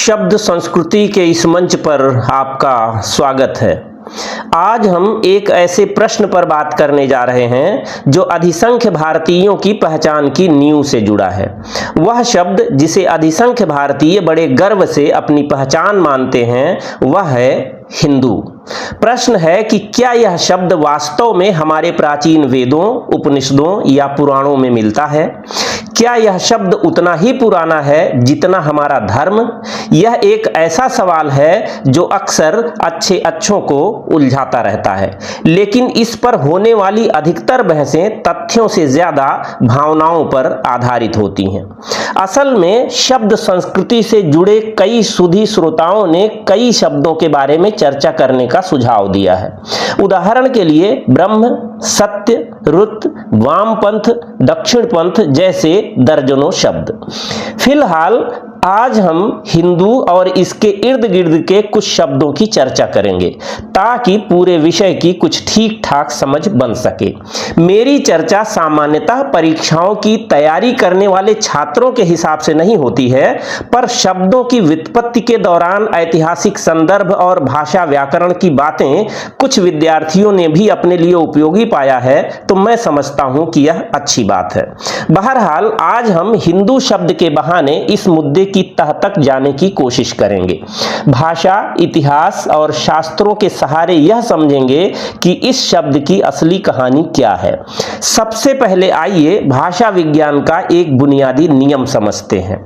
शब्द संस्कृति के इस मंच पर आपका स्वागत है। आज हम एक ऐसे प्रश्न पर बात करने जा रहे हैं जो अधिसंख्य भारतीयों की पहचान की नींव से जुड़ा है। वह शब्द जिसे अधिसंख्य भारतीय बड़े गर्व से अपनी पहचान मानते हैं वह है हिंदू। प्रश्न है कि क्या यह शब्द वास्तव में हमारे प्राचीन वेदों, उपनिषदों या पुराणों में मिलता है? क्या यह शब्द उतना ही पुराना है जितना हमारा धर्म? यह एक ऐसा सवाल है जो अक्सर अच्छों को उलझाता रहता है, लेकिन इस पर होने वाली अधिकतर बहसें तथ्यों से ज्यादा भावनाओं पर आधारित होती हैं। असल में शब्द संस्कृति से जुड़े कई सुधी श्रोताओं ने कई शब्दों के बारे में चर्चा करने का सुझाव दिया है। उदाहरण के लिए ब्रह्म, सत्य, रुत, वामपंथ, दक्षिणपंथ जैसे दर्जनों शब्द। फिलहाल आज हम हिंदू और इसके इर्द गिर्द के कुछ शब्दों की चर्चा करेंगे ताकि पूरे विषय की कुछ ठीक ठाक समझ बन सके। मेरी चर्चा सामान्यतः परीक्षाओं की तैयारी करने वाले छात्रों के हिसाब से नहीं होती है, पर शब्दों की व्युत्पत्ति के दौरान ऐतिहासिक संदर्भ और भाषा व्याकरण की बातें कुछ विद्यार्थियों ने भी अपने लिए उपयोगी पाया है, तो मैं समझता हूं कि यह अच्छी बात है। बहरहाल आज हम हिंदू शब्द के बहाने इस मुद्दे की तह तक जाने की कोशिश करेंगे। भाषा, इतिहास और शास्त्रों के सहारे यह समझेंगे कि इस शब्द की असली कहानी क्या है। सबसे पहले आइए भाषा विज्ञान का एक बुनियादी नियम समझते हैं।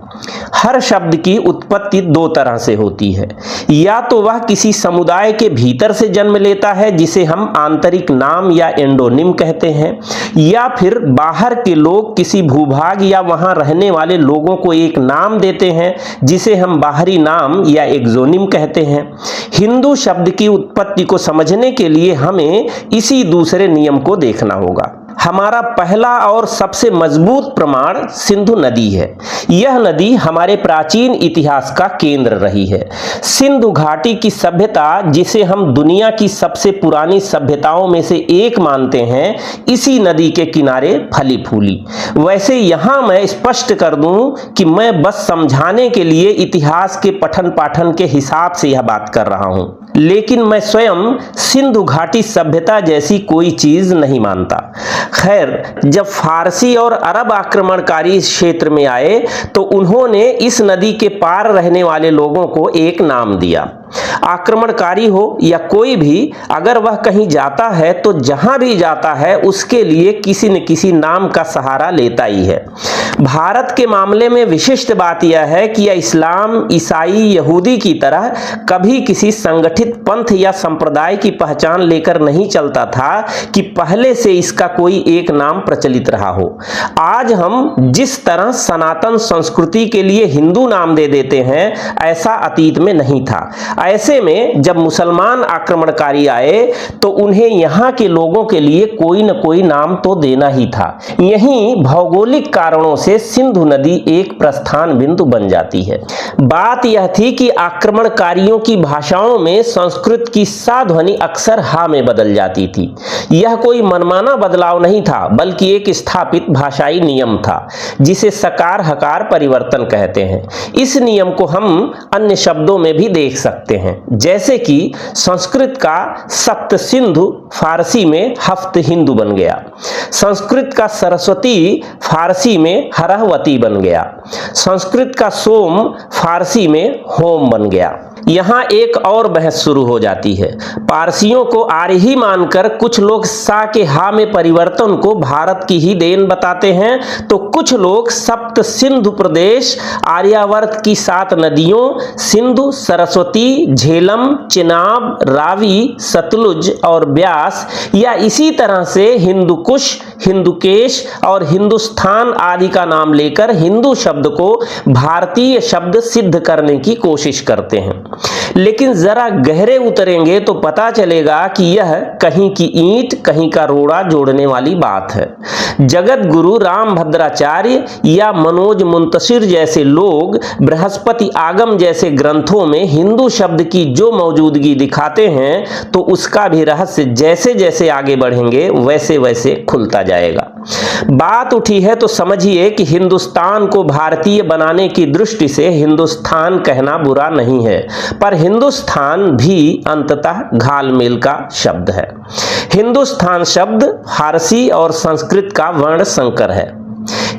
हर शब्द की उत्पत्ति दो तरह से होती है। या तो वह किसी समुदाय के भीतर से जन्म लेता है जिसे हम आंतरिक नाम या एंडोनिम कहते हैं, या फिर बाहर के लोग किसी भूभाग या वहां रहने वाले लोगों को एक नाम देते हैं जिसे हम बाहरी नाम या एक्सोनिम कहते हैं। हिंदू शब्द की उत्पत्ति को समझने के लिए हमें इसी दूसरे नियम को देखना होगा। हमारा पहला और सबसे मजबूत प्रमाण सिंधु नदी है। यह नदी हमारे प्राचीन इतिहास का केंद्र रही है। सिंधु घाटी की सभ्यता, जिसे हम दुनिया की सबसे पुरानी सभ्यताओं में से एक मानते हैं, इसी नदी के किनारे फली फूली। वैसे यहां मैं स्पष्ट कर दूं कि मैं बस समझाने के लिए इतिहास के पठन पाठन के हिसाब से यह बात कर रहा हूं, लेकिन मैं स्वयं सिंधु घाटी सभ्यता जैसी कोई चीज नहीं मानता। खैर, जब फारसी और अरब आक्रमणकारी इस क्षेत्र में आए तो उन्होंने इस नदी के पार रहने वाले लोगों को एक नाम दिया। आक्रमणकारी हो या कोई भी, अगर वह कहीं जाता है तो जहां भी जाता है उसके लिए किसी न किसी नाम का सहारा लेता ही है। भारत के मामले में विशिष्ट बात यह है कि यह इस्लाम, ईसाई, यहूदी की तरह कभी किसी संगठित पंथ या संप्रदाय की पहचान लेकर नहीं चलता था कि पहले से इसका कोई एक नाम प्रचलित रहा हो। आज हम जिस तरह सनातन संस्कृति के लिए हिंदू नाम दे देते हैं, ऐसा अतीत में नहीं था। ऐसे में जब मुसलमान आक्रमणकारी आए तो उन्हें यहाँ के लोगों के लिए कोई न कोई नाम तो देना ही था। यहीं भौगोलिक कारणों से सिंधु नदी एक प्रस्थान बिंदु बन जाती है। बात यह थी कि आक्रमणकारियों की भाषाओं में संस्कृत की सा ध्वनि अक्सर हा में बदल जाती थी। यह कोई मनमाना बदलाव नहीं था, बल्कि एक स्थापित भाषाई नियम था जिसे सकार हकार परिवर्तन कहते हैं। इस नियम को हम अन्य शब्दों में भी देख सकते हैं, जैसे कि संस्कृत का सप्त सिंधु फारसी में हफ्त हिंदू बन गया। संस्कृत का सरस्वती फारसी में हरहवती बन गया। संस्कृत का सोम फारसी में होम बन गया। यहाँ एक और बहस शुरू हो जाती है। पारसियों को आर्य ही मानकर कुछ लोग सा के हा में परिवर्तन को भारत की ही देन बताते हैं, तो कुछ लोग सप्त सिंधु प्रदेश, आर्यावर्त की 7 नदियों सिंधु, सरस्वती, झेलम, चिनाब, रावी, सतलुज और ब्यास, या इसी तरह से हिंदुकुश, हिंदुकेश और हिंदुस्तान आदि का नाम लेकर हिंदू शब्द को भारतीय शब्द सिद्ध करने की कोशिश करते हैं। लेकिन जरा गहरे उतरेंगे तो पता चलेगा कि यह कहीं की ईंट कहीं का रोड़ा जोड़ने वाली बात है। जगत गुरु रामभद्राचार्य या मनोज मुंतशिर जैसे लोग बृहस्पति आगम जैसे ग्रंथों में हिंदू शब्द की जो मौजूदगी दिखाते हैं तो उसका भी रहस्य जैसे जैसे आगे बढ़ेंगे वैसे वैसे खुलता जाएगा। बात उठी है तो समझिए कि हिंदुस्तान को भारतीय बनाने की दृष्टि से हिंदुस्तान कहना बुरा नहीं है, पर हिंदुस्तान भी अंततः घालमेल का शब्द है। हिंदुस्तान शब्द फारसी और संस्कृत का वर्ण संकर है।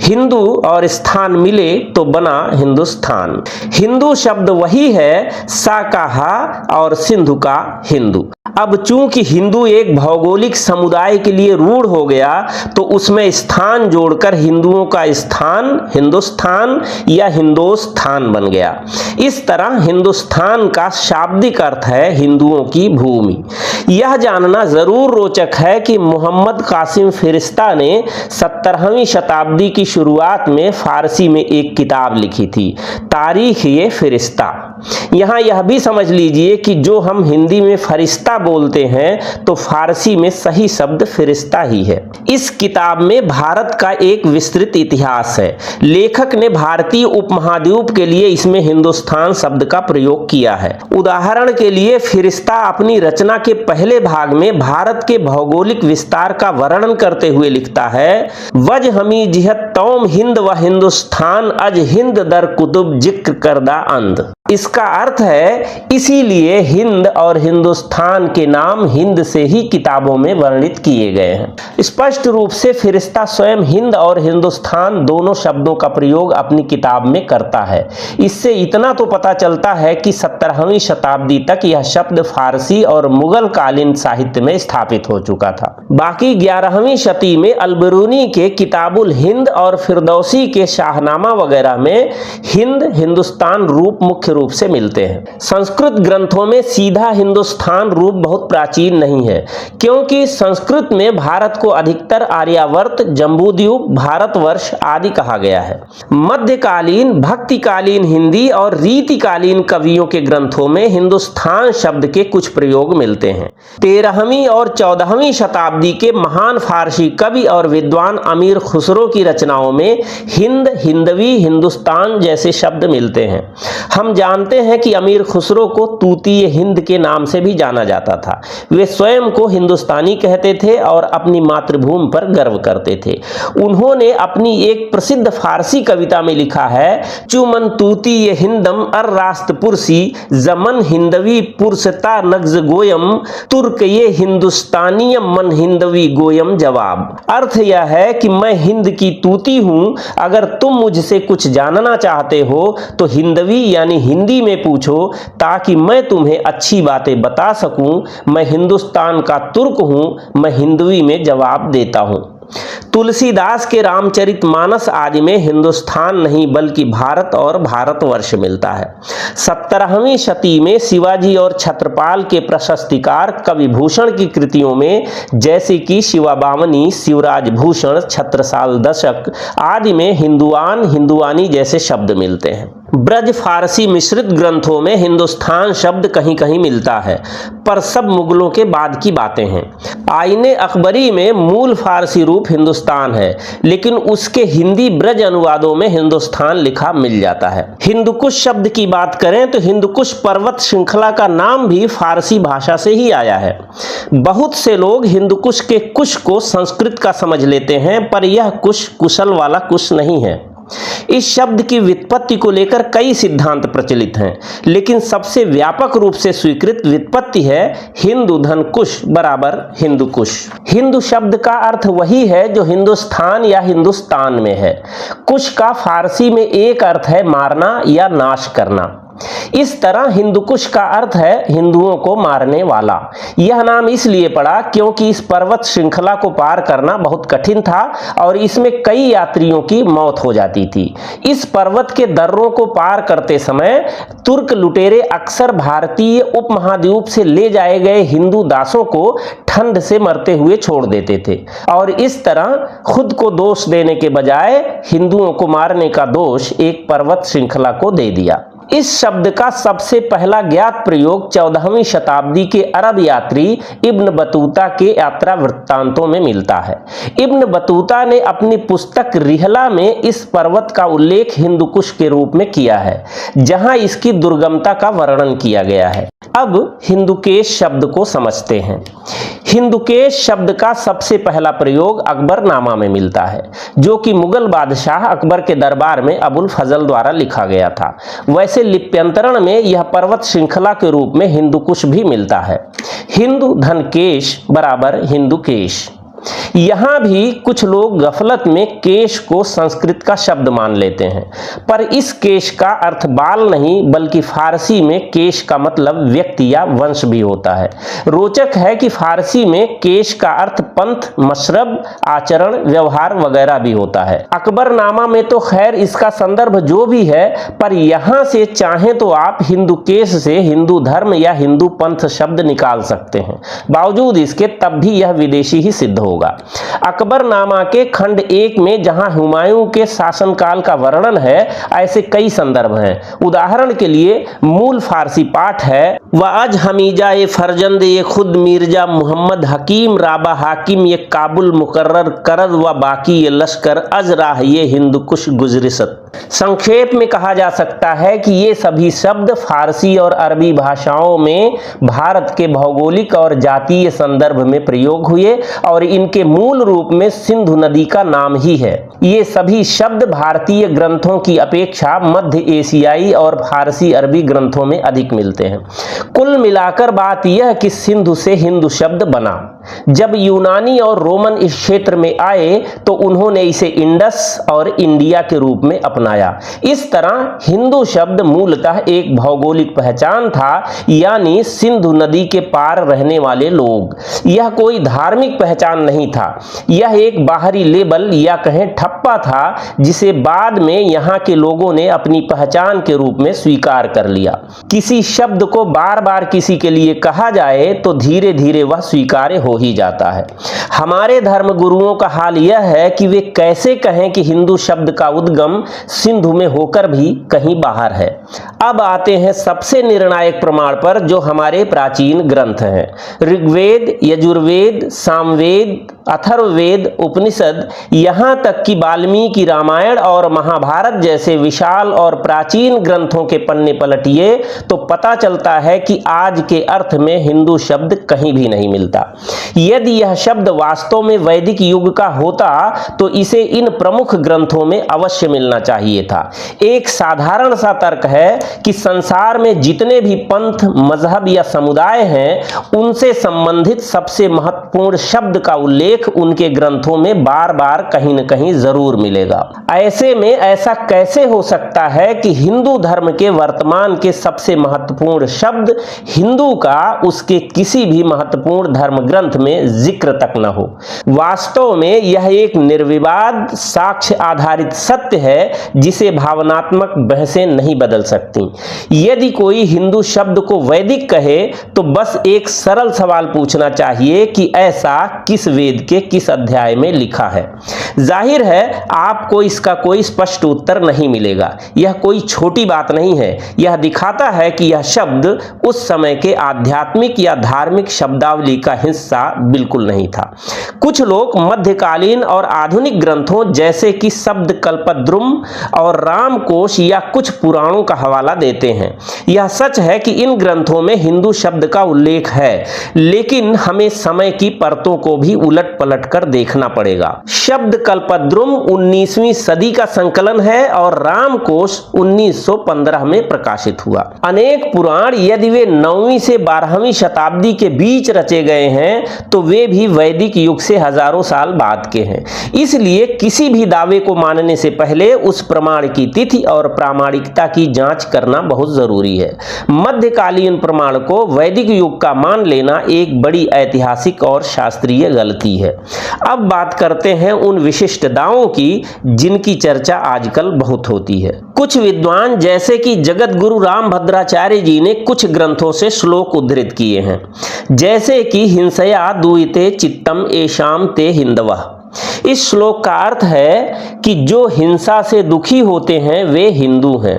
हिंदू और स्थान मिले तो बना हिंदुस्तान। हिंदू शब्द वही है सा का हा और सिंधु का हिंदू। अब चूंकि हिंदू एक भौगोलिक समुदाय के लिए रूढ़ हो गया तो उसमें स्थान जोड़कर हिंदुओं का स्थान हिंदुस्तान या हिंदोस्तान बन गया। इस तरह हिंदुस्तान का शाब्दिक अर्थ है हिंदुओं की भूमि। यह जानना जरूर रोचक है कि मोहम्मद कासिम फिरिश्ता ने 17वीं शताब्दी की शुरुआत में फारसी में एक किताब लिखी थी, तारीख-ए-फिरिश्ता। यहाँ यह भी समझ लीजिए कि जो हम हिंदी में फरिश्ता बोलते हैं तो फारसी में सही शब्द फिरिश्ता ही है। इस किताब में भारत का एक विस्तृत इतिहास है। लेखक ने भारतीय उपमहाद्वीप के लिए इसमें हिंदुस्तान शब्द का प्रयोग किया है। उदाहरण के लिए फिरिश्ता अपनी रचना के पहले भाग में भारत के भौगोलिक विस्तार का वर्णन करते हुए लिखता है, वज हमी जिहत तौम हिंद व हिंदुस्तान अज हिंद दर कुतुब जिक्र करदा अंद। इसका अर्थ है इसीलिए हिंद और हिंदुस्तान के नाम हिंद से ही किताबों में वर्णित किए गए हैं। स्पष्ट रूप से फिरिश्ता स्वयं हिंद और हिंदुस्तान दोनों शब्दों का प्रयोग अपनी किताब में करता है। इससे इतना तो पता चलता है कि 17वीं शताब्दी तक यह शब्द फारसी और मुगल कालीन साहित्य में स्थापित हो चुका था। बाकी 11वीं शती में अलबरूनी के किताबुल हिंद और फिरदौसी के शाहनामा वगैरह में हिंद हिंदुस्तान रूप मुख्य रूप से मिलते हैं। संस्कृत ग्रंथों में सीधा हिंदुस्तान रूप बहुत प्राचीन नहीं है, क्योंकि संस्कृत में भारत को अधिकतर आर्यावर्त, जम्बूद्वीप, भारतवर्ष आदि कहा गया है। मध्यकालीन, भक्तिकालीन हिंदी और रीतिकालीन कवियों के ग्रंथों में हिंदुस्तान शब्द के कुछ प्रयोग मिलते हैं। 13वीं और 14वीं शताब्दी के महान फारसी कवि और विद्वान अमीर खुसरो की रचनाओं में हिंद, हिंदवी, हिंदुस्तान जैसे शब्द मिलते हैं। हम जानते हैं कि अमीर खुसरो को तूतीय हिंद के नाम से भी जाना जाता था। वे स्वयं को हिंदुस्तानी कहते थे और अपनी मातृभूमि पर गर्व करते थे। उन्होंने अपनी एक प्रसिद्ध फारसी कविता में लिखा है, चुमन तूतीय हिंदम अर रास्त पुरसी जमन हिंदवी पुरसता नग्ज गोयम तुर्क ये हिंदुस्तानियम मन हिंदवी गोयम जवाब। अर्थ यह है कि मैं हिंद की तूती हूं, अगर तुम मुझसे कुछ जानना चाहते हो तो हिंदवी यानी हिंदी में पूछो ताकि मैं तुम्हें अच्छी बातें बता सकूं। मैं हिंदुस्तान का तुर्क हूं, मैं हिंदवी में जवाब देता हूं। तुलसीदास के रामचरितमानस आदि में हिंदुस्तान नहीं बल्कि भारत और भारतवर्ष मिलता है। 17वीं शती में शिवाजी और छत्रपाल के प्रशस्तिकार कविभूषण की कृतियों में जैसे कि शिवाबामनी, शिवराज भूषण, छत्रसाल दशक आदि में हिंदुआन, हिंदुआनी जैसे शब्द मिलते हैं। ब्रज फारसी मिश्रित ग्रंथों में हिंदुस्तान शब्द कहीं कहीं मिलता है, पर सब मुगलों के बाद की बातें हैं। आईने अकबरी में मूल फारसी रूप हिंदुस्तान है, लेकिन उसके हिंदी ब्रज अनुवादों में हिंदुस्तान लिखा मिल जाता है। हिंदुकुश शब्द की बात करें तो हिंदुकुश पर्वत श्रृंखला का नाम भी फारसी भाषा से ही आया है। बहुत से लोग हिंदुकुश के कुश को संस्कृत का समझ लेते हैं, पर यह कुश कुशल वाला कुश नहीं है। इस शब्द की व्युत्पत्ति को लेकर कई सिद्धांत प्रचलित हैं, लेकिन सबसे व्यापक रूप से स्वीकृत व्युत्पत्ति है हिंदू धन कुश बराबर हिंदुकुश। हिंदू शब्द का अर्थ वही है जो हिंदुस्तान या हिंदुस्तान में है। कुश का फारसी में एक अर्थ है मारना या नाश करना। इस तरह हिंदुकुश का अर्थ है हिंदुओं को मारने वाला। यह नाम इसलिए पड़ा क्योंकि इस पर्वत श्रृंखला को पार करना बहुत कठिन था और इसमें कई यात्रियों की मौत हो जाती थी। इस पर्वत के दर्रों को पार करते समय तुर्क लुटेरे अक्सर भारतीय उपमहाद्वीप से ले जाए गए हिंदू दासों को ठंड से मरते हुए छोड़ देते थे और इस तरह खुद को दोष देने के बजाय हिंदुओं को मारने का दोष एक पर्वत श्रृंखला को दे दिया। इस शब्द का सबसे पहला ज्ञात प्रयोग 14वीं शताब्दी के अरब यात्री इब्न बतूता के यात्रा वृत्तांतों में मिलता है। इब्न बतूता ने अपनी पुस्तक रिहला में इस पर्वत का उल्लेख हिंदुकुश के रूप में किया है, जहां इसकी दुर्गमता का वर्णन किया गया है। अब हिंदुकेश शब्द को समझते हैं। हिंदुकेश शब्द का सबसे पहला प्रयोग अकबरनामा में मिलता है, जो कि मुगल बादशाह अकबर के दरबार में अबुल फजल द्वारा लिखा गया था। वैसे लिप्यंतरण में यह पर्वत श्रृंखला के रूप में हिंदुकुश भी मिलता है। हिंदू धनकेश बराबर हिंदुकेश। यहाँ भी कुछ लोग गफलत में केश को संस्कृत का शब्द मान लेते हैं, पर इस केश का अर्थ बाल नहीं बल्कि फारसी में केश का मतलब व्यक्ति या वंश भी होता है। रोचक है कि फारसी में केश का अर्थ पंथ, मशरब, आचरण, व्यवहार वगैरह भी होता है। अकबरनामा में तो खैर इसका संदर्भ जो भी है, पर यहाँ से चाहें तो आप हिंदू केश से हिंदू धर्म या हिंदू पंथ शब्द निकाल सकते हैं। बावजूद इसके तब भी यह विदेशी ही सिद्ध होगा। अकबरनामा के खंड 1 में जहां हुमायूं के शासनकाल का वर्णन है, ऐसे कई संदर्भ हैं। उदाहरण के लिए मूल फारसी पाठ है, वअज हमीजा ये फरजंद ये खुद मिर्जा मोहम्मद हकीम राबा हाकिम ये काबुल मुकर्रर करद व बाकी ये लश्कर अजराह ये हिंदुकुश गुजरिसत। संक्षेप में कहा जा सकता है कि ये सभी शब्द फारसी और अरबी भाषाओं में भारत के भौगोलिक और जातीय संदर्भ में प्रयोग हुए और इनके मूल रूप में सिंधु नदी का नाम ही है। ये सभी शब्द भारतीय ग्रंथों की अपेक्षा मध्य एशियाई और फारसी अरबी ग्रंथों में अधिक मिलते हैं। कुल मिलाकर बात यह कि सिंधु से हिंदू शब्द बना। जब यूनानी और रोमन इस क्षेत्र में आए तो उन्होंने इसे इंडस और इंडिया के रूप में अपनाया। इस तरह हिंदू शब्द मूलतः एक भौगोलिक पहचान था, यानी सिंधु नदी के पार रहने वाले लोग। यह कोई धार्मिक पहचान नहीं था, यह एक बाहरी लेबल या कहें ठप्पा था, जिसे बाद में यहाँ के लोगों ने अपनी पहचान के रूप में स्वीकार कर लिया। किसी शब्द को बार बार किसी के लिए कहा जाए तो धीरे धीरे वह स्वीकार्य हो ही जाता है। हमारे धर्म गुरुओं का हाल यह है कि वे कैसे कहें कि हिंदू शब्द का उद्गम सिंधु में होकर भी कहीं बाहर है। अब आते हैं सबसे निर्णायक प्रमाण पर, जो हमारे प्राचीन ग्रंथ हैं। ऋग्वेद, यजुर्वेद, सामवेद, अथर्ववेद, उपनिषद, यहाँ तक कि वाल्मीकि रामायण और महाभारत जैसे विशाल और प्राचीन ग्रंथों के पन्ने पलटिए तो पता चलता है कि आज के अर्थ में हिंदू शब्द कहीं भी नहीं मिलता। यदि यह शब्द वास्तव में वैदिक युग का होता तो इसे इन प्रमुख ग्रंथों में अवश्य मिलना चाहिए था। एक साधारण सा तर्क है कि संसार में जितने भी पंथ, मजहब या समुदाय हैं, उनसे संबंधित सबसे महत्वपूर्ण शब्द का उल्लेख उनके ग्रंथों में बार बार कहीं न कहीं जरूर मिलेगा। ऐसे में ऐसा कैसे हो सकता है कि हिंदू धर्म के वर्तमान के सबसे महत्वपूर्ण शब्द हिंदू का उसके किसी भी महत्वपूर्ण धर्म ग्रंथ में जिक्र तक न हो? वास्तव में यह एक निर्विवाद साक्ष्य आधारित सत्य है, जिसे भावनात्मक बहसें नहीं बदल सकती। यदि कोई हिंदू शब्द को वैदिक कहे तो बस एक सरल सवाल पूछना चाहिए कि ऐसा किस वेद के किस अध्याय में लिखा है। जाहिर है आपको इसका कोई स्पष्ट उत्तर नहीं मिलेगा। यह कोई छोटी बात नहीं है। यह दिखाता है कि यह शब्द उस समय के आध्यात्मिक या धार्मिक शब्दावली का हिस्सा बिल्कुल नहीं था। कुछ लोग मध्यकालीन और आधुनिक ग्रंथों जैसे कि शब्द कल्पद्रुम और रामकोश या कुछ पुराणों का हवाला देते हैं। यह सच है कि इन ग्रंथों में हिंदू शब्द का उल्लेख है, लेकिन हमें समय की परतों को भी उलट पलट कर देखना पड़ेगा। शब्द कल्पद्रुम 19वीं सदी का संकलन है और रामकोश 1915 में प्रकाशित हुआ। अनेक पुराण यदि वे 9वीं से 12वीं शताब्दी के बीच रचे गए हैं तो वे भी वैदिक युग से हजारों साल बाद के हैं। इसलिए किसी भी दावे को मानने से पहले उस प्रमाण की तिथि और प्रामाणिकता की जांच करना बहुत जरूरी है। मध्यकालीन प्रमाण को वैदिक युग का मान लेना एक बड़ी ऐतिहासिक और शास्त्रीय गलती है। अब बात करते हैं उन विशिष्ट दावों की जिनकी चर्चा आजकल बहुत होती है। कुछ विद्वान जैसे कि जगत गुरु रामभद्राचार्य जी ने कुछ ग्रंथों से श्लोक उद्धृत किए हैं, जैसे कि हिंसया दूयते चित्तम एशाम ते हिंदवः। इस श्लोक का अर्थ है कि जो हिंसा से दुखी होते हैं वे हिंदू हैं।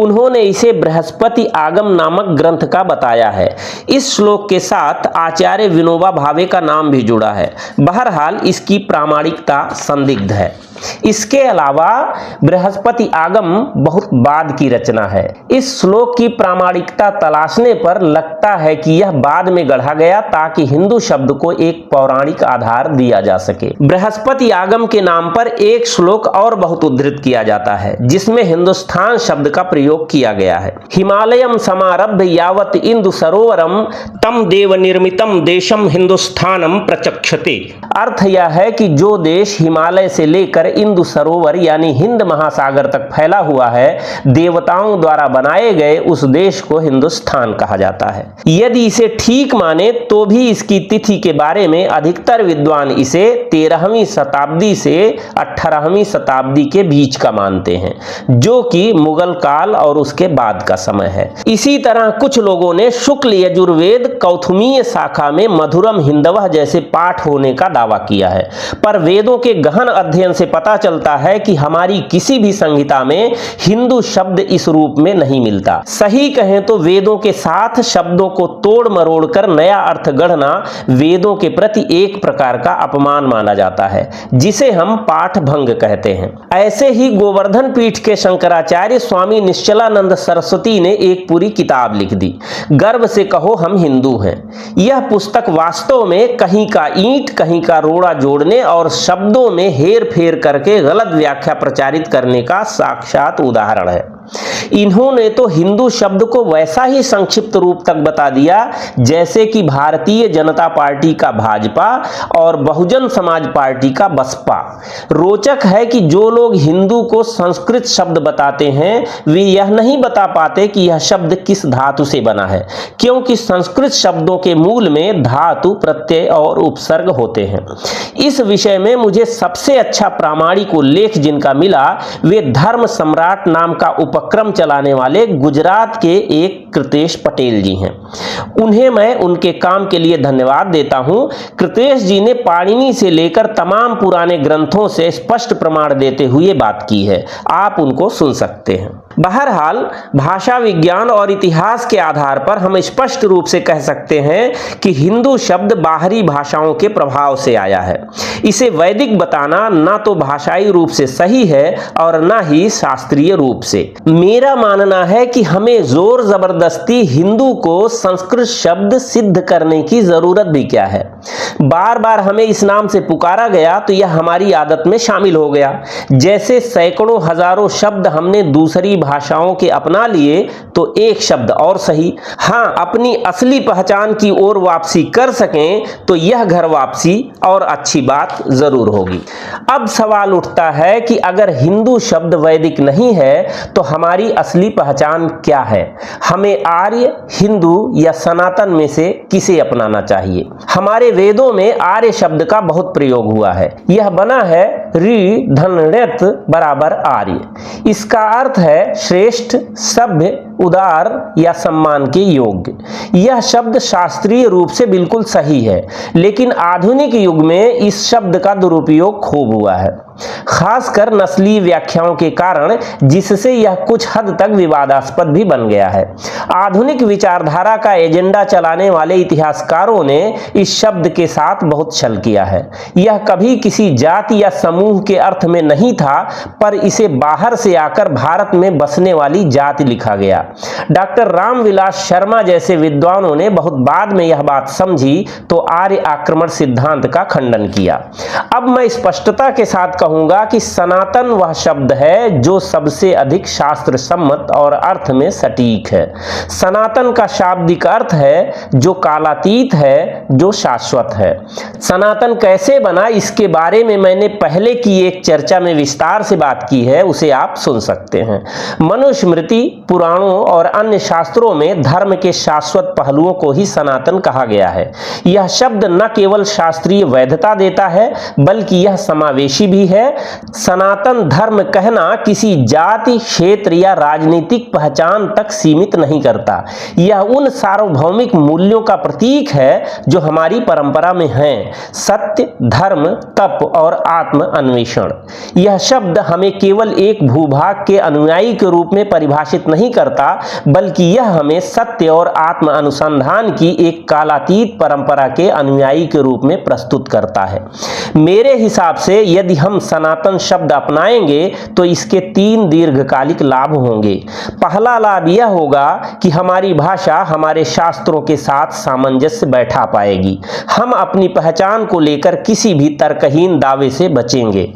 उन्होंने इसे बृहस्पति आगम नामक ग्रंथ का बताया है। इस श्लोक के साथ आचार्य विनोबा भावे का नाम भी जुड़ा है। बहरहाल इसकी प्रामाणिकता संदिग्ध है। इसके अलावा बृहस्पति आगम बहुत बाद की रचना है। इस श्लोक की प्रामाणिकता तलाशने पर लगता है कि यह बाद में गढ़ा गया ताकि हिंदू शब्द को एक पौराणिक आधार दिया जा सके। बृहस्पति आगम के नाम पर एक श्लोक और बहुत उद्धृत किया जाता है जिसमें हिंदुस्तान शब्द का प्रयोग किया गया है। हिमालयम समारब्ध यावत इंदु सरोवरम तम देव निर्मितम देशम हिंदुस्तानम प्रचक्षते। अर्थ यह है कि जो देश हिमालय से लेकर इंदु सरोवर यानी हिंद महासागर तक फैला हुआ है, देवताओं द्वारा बनाए गए उस देश को हिंदुस्तान कहा जाता है। यदि इसे ठीक माने तो भी इसकी तिथि के बारे में अधिकतर विद्वान इसे 13वीं शताब्दी से 18वीं शताब्दी के बीच का मानते हैं, जो कि मुगल काल और उसके बाद का समय है। इसी तरह कुछ लोगों ने शुक्ल यजुर्वेद कौथुमीय शाखा में मधुरम हिंदवः जैसे पाठ होने का दावा किया है, पर वेदों के गहन अध्ययन से पता चलता है कि हमारी किसी भी संहिता में हिंदू शब्द इस रूप में नहीं मिलता। सही कहें तो वेदों के साथ शब्दों को तोड़ मरोड़ कर नया अर्थ गढ़ना वेदों के प्रति एक प्रकार का अपमान माना जाता है, जिसे हम पाठ भंग कहते हैं। ऐसे ही गोवर्धन पीठ के शंकराचार्य स्वामी निश्चलानंद सरस्वती ने एक पूरी किताब लिख दी, गर्व से कहो हम हिंदू हैं। यह पुस्तक वास्तव में कहीं का ईंट कहीं का रोड़ा जोड़ने और शब्दों में हेर फेर करके गलत व्याख्या प्रचारित करने का साक्षात उदाहरण है। इन्होंने तो हिंदू शब्द को वैसा ही संक्षिप्त रूप तक बता दिया जैसे कि भारतीय जनता पार्टी का भाजपा और बहुजन समाज पार्टी का बसपा। रोचक है कि जो लोग हिंदू को संस्कृत शब्द बताते हैं वे यह नहीं बता पाते कि यह शब्द किस धातु से बना है, क्योंकि संस्कृत शब्दों के मूल में धातु, प्रत्यय और उपसर्ग होते हैं। इस विषय में मुझे सबसे अच्छा प्रामाणिक उल्लेख जिनका मिला वे धर्म सम्राट नाम का उपक्रम चलाने वाले गुजरात के एक कृतेश पटेल जी हैं। उन्हें मैं उनके काम के लिए धन्यवाद देता हूं। कृतेश जी ने पाणिनि से लेकर तमाम पुराने ग्रंथों से स्पष्ट प्रमाण देते हुए बात की है, आप उनको सुन सकते हैं। बहरहाल भाषा विज्ञान और इतिहास के आधार पर हम स्पष्ट रूप से कह सकते हैं कि हिंदू शब्द बाहरी भाषाओं के प्रभाव से आया है। इसे वैदिक बताना ना तो भाषाई रूप से सही है और ना ही शास्त्रीय रूप से। मेरा मानना है कि हमें जोर जबरदस्ती हिंदू को संस्कृत शब्द सिद्ध करने की जरूरत भी क्या है। बार बार हमें इस नाम से पुकारा गया तो यह हमारी आदत में शामिल हो गया। जैसे सैकड़ों हजारों शब्द हमने दूसरी भाषाओं के अपना लिए तो एक शब्द और सही, हाँ अपनी असली पहचान की ओर वापसी कर सकें तो यह घर वापसी और अच्छी बात जरूर होगी। अब सवाल उठता है कि अगर हिंदू शब्द वैदिक नहीं है तो हमारी असली पहचान क्या है। हमें आर्य, हिंदू या सनातन में से किसे अपनाना चाहिए। हमारे वेदों में आर्य शब्द का बहुत प्रयोग हुआ है। यह बना है ऋ धन ऋत बराबर आर्य। इसका अर्थ है श्रेष्ठ, सभ्य, उदार या सम्मान के योग्य। यह शब्द शास्त्रीय रूप से बिल्कुल सही है, लेकिन आधुनिक युग में इस शब्द का दुरुपयोग खूब हुआ है, खासकर नस्लीय व्याख्याओं के कारण, जिससे यह कुछ हद तक विवादास्पद भी बन गया है। आधुनिक विचारधारा का एजेंडा चलाने वाले इतिहासकारों ने इस शब्द के साथ बहुत छल किया है। यह कभी किसी जाति या समूह के अर्थ में नहीं था, पर इसे बाहर से आकर भारत में बसने वाली जाति लिखा गया। डॉक्टर रामविलास शर्मा जैसे विद्वानों ने बहुत बाद में यह बात समझी तो आर्य आक्रमण सिद्धांत का खंडन किया। अब मैं स्पष्टता के साथ कहूंगा कि सनातन वह शब्द है जो सबसे अधिक शास्त्र सम्मत और अर्थ में सटीक है। सनातन का शाब्दिक अर्थ है जो कालातीत है, जो शाश्वत है। सनातन कैसे बना इसके बारे में मैंने पहले की एक चर्चा में विस्तार से बात की है, उसे आप सुन सकते हैं। मनुस्मृति, पुराणों और अन्य शास्त्रों में धर्म के शाश्वत पहलुओं को ही सनातन कहा गया है। यह शब्द न केवल शास्त्रीय वैधता देता है बल्कि यह समावेशी भी है है, सनातन धर्म कहना किसी जाति, क्षेत्र या राजनीतिक पहचान तक सीमित नहीं करता। यह उन सार्वभौमिक मूल्यों का प्रतीक है जो हमारी परंपरा में हैं: सत्य, धर्म, तप और आत्म अन्वेषण। यह शब्द हमें केवल एक भूभाग के अनुयायी के रूप में परिभाषित नहीं करता, बल्कि यह हमें सत्य और आत्म अनुसंधान की एक कालातीत परंपरा के अनुयायी के रूप में प्रस्तुत करता है। मेरे हिसाब से यदि हम सनातन शब्द अपनाएंगे तो इसके 3 दीर्घकालिक लाभ होंगे। पहला लाभ यह होगा कि हमारी भाषा हमारे शास्त्रों के साथ सामंजस्य बैठा पाएगी। हम अपनी पहचान को लेकर किसी भी तर्कहीन दावे से बचेंगे।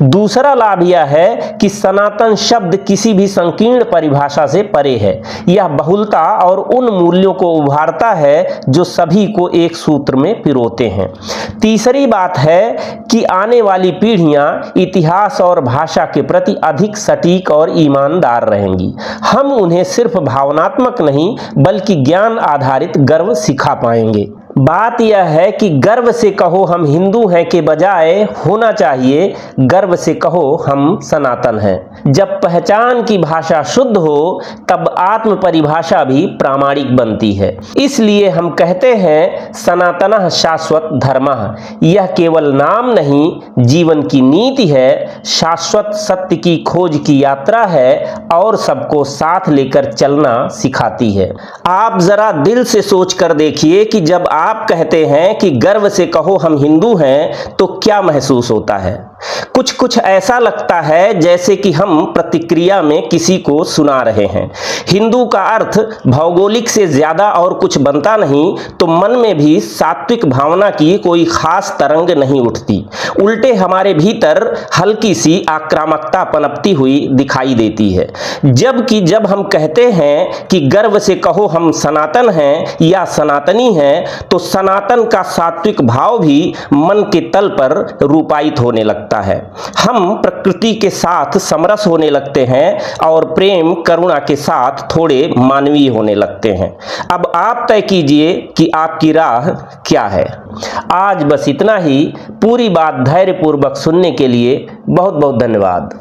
दूसरा लाभ यह है कि सनातन शब्द किसी भी संकीर्ण परिभाषा से परे है। यह बहुलता और उन मूल्यों को उभारता है जो सभी को एक सूत्र में पिरोते हैं। तीसरी बात है कि आने वाली पीढ़ियां इतिहास और भाषा के प्रति अधिक सटीक और ईमानदार रहेंगी। हम उन्हें सिर्फ भावनात्मक नहीं बल्कि ज्ञान आधारित गर्व सिखा पाएंगे। बात यह है कि गर्व से कहो हम हिंदू हैं के बजाय होना चाहिए गर्व से कहो हम सनातन हैं। जब पहचान की भाषा शुद्ध हो तब आत्म परिभाषा भी प्रामाणिक बनती है। इसलिए हम कहते हैं सनातनः शाश्वत धर्मः। यह केवल नाम नहीं, जीवन की नीति है, शाश्वत सत्य की खोज की यात्रा है और सबको साथ लेकर चलना सिखाती है। आप जरा दिल से सोच कर देखिए कि जब आप कहते हैं कि गर्व से कहो हम हिंदू हैं तो क्या महसूस होता है? कुछ ऐसा लगता है जैसे कि हम प्रतिक्रिया में किसी को सुना रहे हैं। हिंदू का अर्थ भौगोलिक से ज्यादा और कुछ बनता नहीं तो मन में भी सात्विक भावना की कोई खास तरंग नहीं उठती। उल्टे हमारे भीतर हल्की सी आक्रामकता पनपती हुई दिखाई देती है। जबकि जब हम कहते हैं कि गर्व से कहो हम सनातन हैं या सनातनी हैं तो सनातन का सात्विक भाव भी मन के तल पर रूपायित होने लगता है। हम प्रकृति के साथ समरस होने लगते हैं और प्रेम करुणा के साथ थोड़े मानवीय होने लगते हैं। अब आप तय कीजिए कि आपकी राह क्या है। आज बस इतना ही। पूरी बात धैर्यपूर्वक सुनने के लिए बहुत बहुत धन्यवाद।